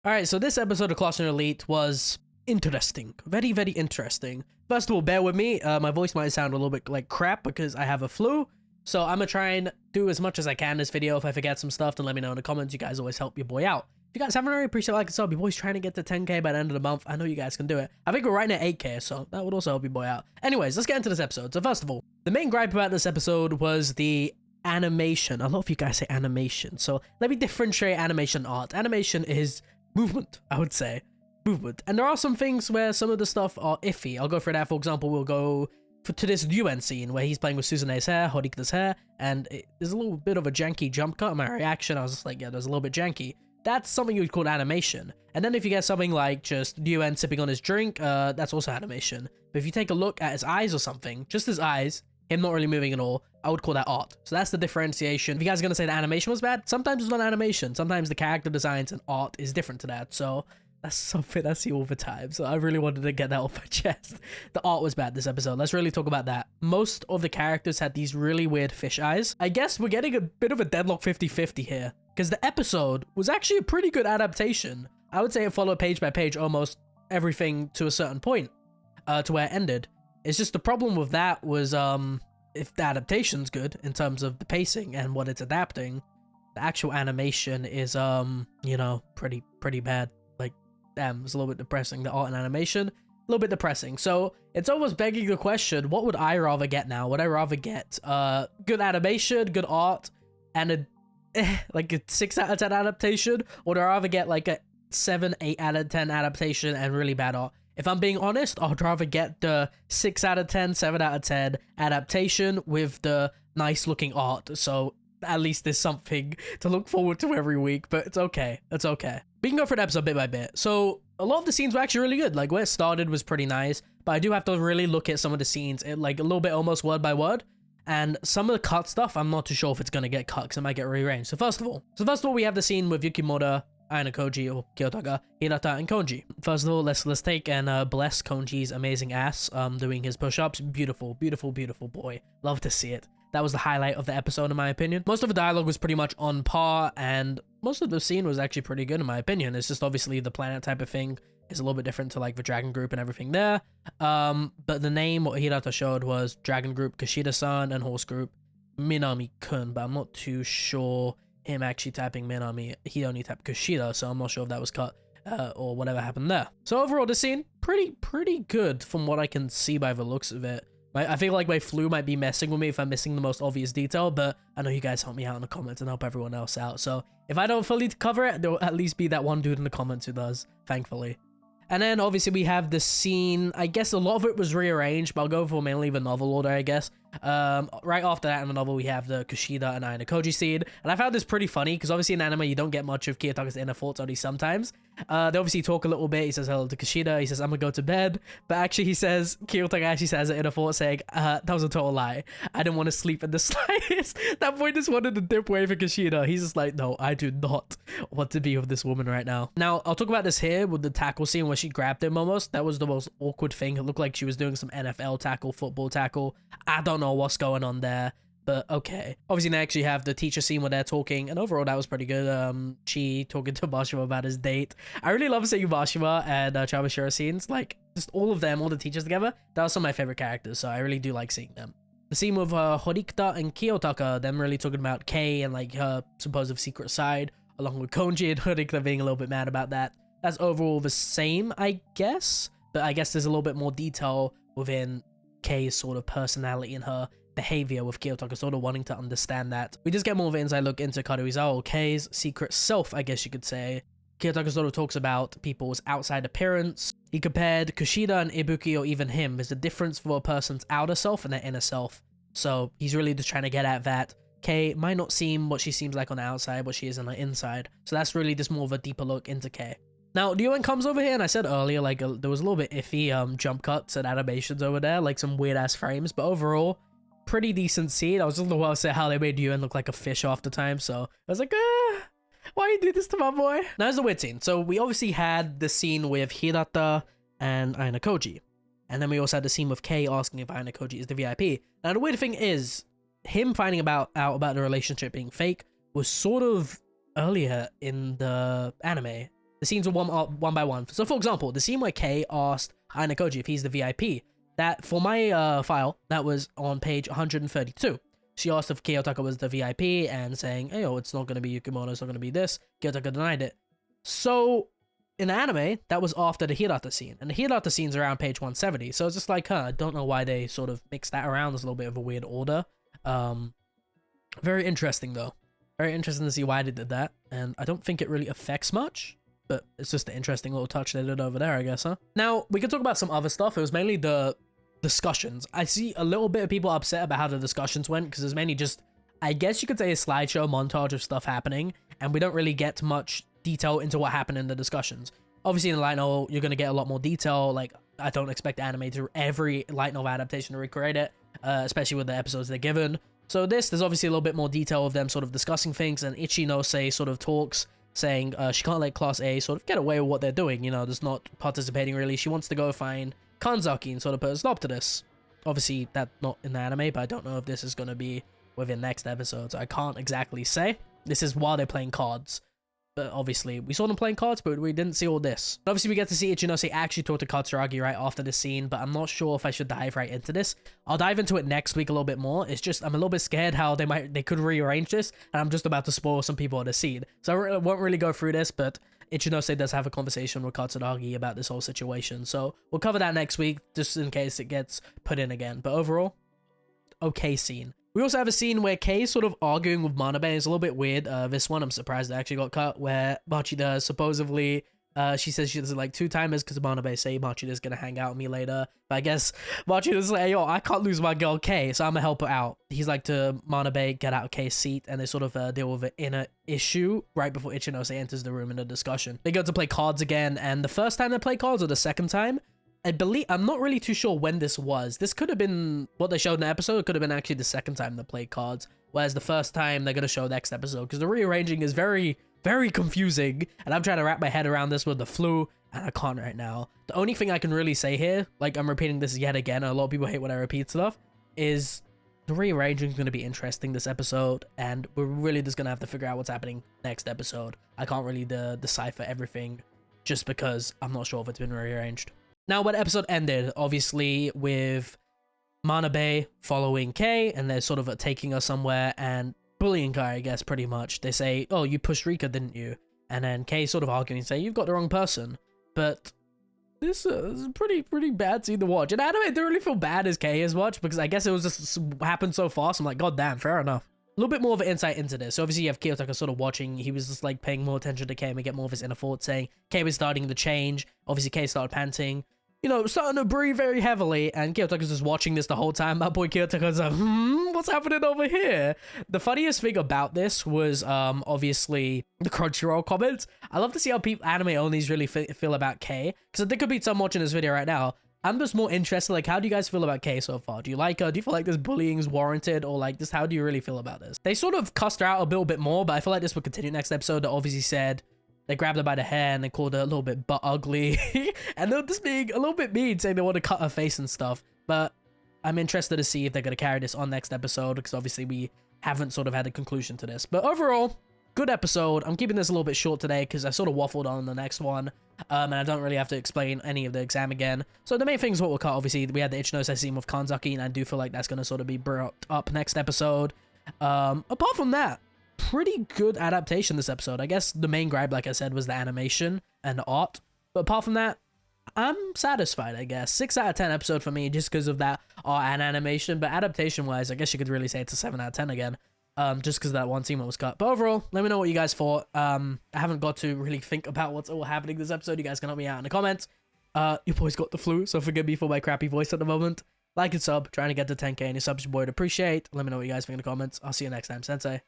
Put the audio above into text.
Alright, so this episode of Classroom Elite was interesting. Very, very interesting. First of all, bear with me. My voice might sound a little bit like crap because I have a flu. So I'm gonna try and do as much as I can in this video. If I forget some stuff, then let me know in the comments. You guys always help your boy out. If you guys haven't already, appreciate like and sub. Your boy's trying to get to 10k by the end of the month. I know you guys can do it. I think we're right at 8k, so that would also help your boy out. Anyways, let's get into this episode. So first of all, the main gripe about this episode was the animation. A lot of you guys say animation. So let me differentiate animation and art. Animation is movement, I would say. Movement. And there are some things where some of the stuff are iffy. I'll go for that. For example, we'll go to this UN scene where he's playing with Suzune's hair, Horikuta's hair, and there's a little bit of a janky jump cut. My reaction, I was just like, yeah, there's a little bit janky. That's something you would call animation. And then if you get something like just UN sipping on his drink, that's also animation. But if you take a look at his eyes or something, just his eyes, him not really moving at all, I would call that art. So that's the differentiation. If you guys are going to say the animation was bad, sometimes it's not animation. Sometimes the character designs and art is different to that. So that's something I see all the time. So I really wanted to get that off my chest. The art was bad this episode. Let's really talk about that. Most of the characters had these really weird fish eyes. I guess we're getting a bit of a deadlock 50-50 here, because the episode was actually a pretty good adaptation. I would say it followed page by page almost everything to a certain point, to where it ended. It's just the problem with that was if the adaptation's good in terms of the pacing and what it's adapting, the actual animation is you know, pretty bad. Like, damn, it's a little bit depressing. The art and animation, a little bit depressing. So it's almost begging the question, what would I rather get now? Would I rather get good animation, good art, and like a 6 out of 10 adaptation, or do I rather get like a 7, 8 out of 10 adaptation and really bad art? If I'm being honest, I'd rather get the 6 out of 10, 7 out of 10 adaptation with the nice looking art. So at least there's something to look forward to every week, but it's okay. It's okay. We can go for an episode bit by bit. So a lot of the scenes were actually really good. Like where it started was pretty nice, but I do have to really look at some of the scenes, like a little bit almost word by word. And some of the cut stuff, I'm not too sure if it's going to get cut because it might get rearranged. So first of all, we have the scene with Yukimura, Ayano or Kiyotaka, Hinata, and Konji. First of all, let's take and bless Konji's amazing ass doing his push-ups. Beautiful, beautiful, beautiful boy. Love to see it. That was the highlight of the episode in my opinion. Most of the dialogue was pretty much on par, and most of the scene was actually pretty good in my opinion. It's just obviously the planet type of thing is a little bit different to like the Dragon Group and everything there. But the name what Hirata showed was Dragon Group Kushida-san and Horse Group Minami-kun, but I'm not too sure him actually typing Minami. He only typed Kushida, so I'm not sure if that was cut or whatever happened there. So overall, the scene pretty good from what I can see by the looks of it. I feel like my flu might be messing with me if I'm missing the most obvious detail, but I know you guys help me out in the comments and help everyone else out. So if I don't fully cover it, there'll at least be that one dude in the comments who does, thankfully. And then obviously we have the scene, I guess a lot of it was rearranged, but I'll go for mainly the novel order, I guess. Right after that in the novel, we have the Kushida and Ayano Koji scene. And I found this pretty funny, because obviously in anime, you don't get much of Kiyotaka's inner thoughts, only sometimes. They obviously talk a little bit. He says hello to Kushida. He says, I'm gonna go to bed. But actually he says, Kiyotaka actually says an inner thought saying, that was a total lie. I didn't want to sleep in the slightest. That boy just wanted to dip away for Kushida. He's just like, no, I do not want to be with this woman right now. Now, I'll talk about this here with the tackle scene where she grabbed him almost. That was the most awkward thing. It looked like she was doing some NFL tackle, football tackle. I don't know what's going on there, but okay. Obviously, they actually have the teacher scene where they're talking, and overall, that was pretty good. Chi talking to Bashima about his date. I really love seeing Bashima and Chabashira scenes. Like, just all of them, all the teachers together. That was some of my favorite characters, so I really do like seeing them. The scene with Horikuta and Kiyotaka, them really talking about Kei and like her supposed secret side, along with Konji and Horikuta being a little bit mad about that. That's overall the same, I guess, but I guess there's a little bit more detail within Kei's sort of personality and her behavior, with Kiyotaka sort of wanting to understand that. We just get more of an inside look into Karuizawa, Kei's secret self, I guess you could say. Kiyotaka sort of talks about people's outside appearance. He compared Kushida and Ibuki, or even him. There's a difference for a person's outer self and their inner self. So he's really just trying to get at that. Kei might not seem what she seems like on the outside, but she is on the inside. So that's really just more of a deeper look into Kei. Now, Ryuen comes over here, and I said earlier, like, there was a little bit iffy jump cuts and animations over there, like some weird-ass frames, but overall, pretty decent scene. I was just about to say how they made Ryuen look like a fish half the time, so I was like, why you do this to my boy? Now, there's the weird scene. So, we obviously had the scene with Hirata and Ayano Koji, and then we also had the scene with Kei asking if Ayano Koji is the VIP. Now, the weird thing is, him finding out about the relationship being fake was sort of earlier in the anime. The scenes were one by one. So for example, the scene where Kei asked Aina Koji if he's the VIP, that for my file, that was on page 132. She asked if Kiyotaka was the VIP and saying, hey, oh, it's not going to be Yukimono, it's not going to be this. Kiyotaka denied it. So in the anime, that was after the Hirata scene. And the Hirata scene's around page 170. So it's just like, I don't know why they sort of mixed that around. There's a little bit of a weird order. Very interesting, though. Very interesting to see why they did that. And I don't think it really affects much. But it's just an interesting little touch they did over there, I guess, huh? Now, we could talk about some other stuff. It was mainly the discussions. I see a little bit of people upset about how the discussions went, because it's mainly just, I guess you could say, a slideshow montage of stuff happening, and we don't really get much detail into what happened in the discussions. Obviously in the light novel, you're going to get a lot more detail. Like, I don't expect anime to every light novel adaptation to recreate it, especially with the episodes they're given. So there's obviously a little bit more detail of them sort of discussing things, and Ichinose sort of talks, saying she can't let Class A sort of get away with what they're doing, you know, just not participating really. She wants to go find Kanzaki and sort of put a stop to this. Obviously, that's not in the anime, but I don't know if this is going to be within next episodes. I can't exactly say. This is while they're playing cards. But obviously, we saw them playing cards, but we didn't see all this. Obviously, we get to see Ichinose actually talk to Katsuragi right after the scene, but I'm not sure if I should dive right into this. I'll dive into it next week a little bit more. It's just, I'm a little bit scared how they could rearrange this, and I'm just about to spoil some people on the scene. So I won't really go through this, but Ichinose does have a conversation with Katsuragi about this whole situation. So we'll cover that next week, just in case it gets put in again. But overall, okay scene. We also have a scene where Kei is sort of arguing with Manabe. It's a little bit weird. This one, I'm surprised it actually got cut, where Machida supposedly, she says she does it like 2 timers because Manabe say Machida's gonna hang out with me later. But I guess Machida's like, yo, I can't lose my girl Kei, so I'm gonna help her out. He's like to Manabe, get out of Kei's seat, and they sort of deal with an inner issue right before Ichinose enters the room in the discussion. They go to play cards again, and the first time they play cards or the second time, I'm not really too sure when this was. This could have been what they showed in the episode. It could have been actually the second time they played cards, whereas the first time they're going to show next episode, because the rearranging is very, very confusing, and I'm trying to wrap my head around this with the flu, and I can't right now. The only thing I can really say here, like I'm repeating this yet again, and a lot of people hate when I repeat stuff, is the rearranging is going to be interesting this episode, and we're really just going to have to figure out what's happening next episode. I can't really decipher everything, just because I'm not sure if it's been rearranged. Now, when the episode ended, obviously, with Manabe following Kei, and they're sort of taking her somewhere and bullying her, I guess, pretty much. They say, oh, you pushed Rika, didn't you? And then Kei sort of arguing, say, you've got the wrong person. But this is a pretty bad scene to watch. And anime, I don't really feel bad as Kei as much, because I guess it was just happened so fast. I'm like, god damn, fair enough. A little bit more of an insight into this. So obviously you have Kiyotaka sort of watching. He was just like paying more attention to Kei and we get more of his inner thoughts, saying Kei was starting to change. Obviously Kei started panting, you know, starting to breathe very heavily, and Kiyotaka's just watching this the whole time. My boy Kiyotaka's like, what's happening over here? The funniest thing about this was, obviously, the Crunchyroll comments. I love to see how anime onlys really feel about Kei, because there could be some watching this video right now. I'm just more interested, like, how do you guys feel about Kei so far? Do you like her? Do you feel like this bullying is warranted? Or, like, just how do you really feel about this? They sort of cussed her out a little bit more, but I feel like this will continue next episode. That obviously said they grabbed her by the hair and they called her a little bit butt ugly. And they're just being a little bit mean, saying they want to cut her face and stuff. But I'm interested to see if they're going to carry this on next episode, because obviously we haven't sort of had a conclusion to this. But overall, good episode. I'm keeping this a little bit short today because I sort of waffled on the next one. And I don't really have to explain any of the exam again. So the main thing is what we'll cut. Obviously, we had the Ichinose scene with Kanzaki, and I do feel like that's going to sort of be brought up next episode. Apart from that, pretty good adaptation this episode. I guess the main gripe, like I said, was the animation and the art. But apart from that, I'm satisfied, I guess. 6 out of 10 episode for me, just because of that art and animation. But adaptation-wise, I guess you could really say it's a 7 out of 10 again. Just because that one scene was cut. But overall, let me know what you guys thought. I haven't got to really think about what's all happening this episode. You guys can help me out in the comments. Your boy's got the flu, so forgive me for my crappy voice at the moment. Like and sub, trying to get to 10k. Any subs your boy would appreciate. Let me know what you guys think in the comments. I'll see you next time, Sensei.